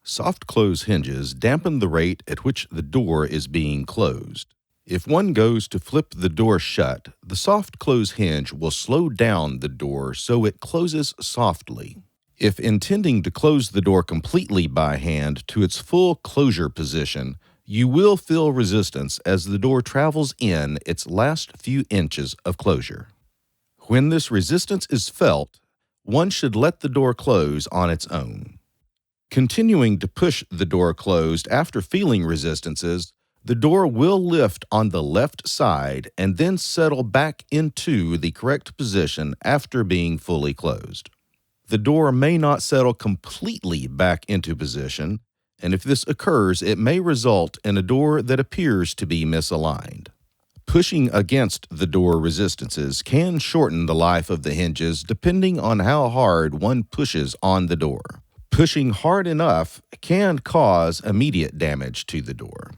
Soft close hinges dampen the rate at which the door is being closed. If one goes to flip the door shut, the soft close hinge will slow down the door so it closes softly. If intending to close the door completely by hand to its full closure position, you will feel resistance as the door travels in its last few inches of closure. When this resistance is felt, one should let the door close on its own. Continuing to push the door closed after feeling resistances, the door will lift on the left side and then settle back into the correct position after being fully closed. The door may not settle completely back into position, and if this occurs, it may result in a door that appears to be misaligned. Pushing against the door resistances can shorten the life of the hinges depending on how hard one pushes on the door. Pushing hard enough can cause immediate damage to the door.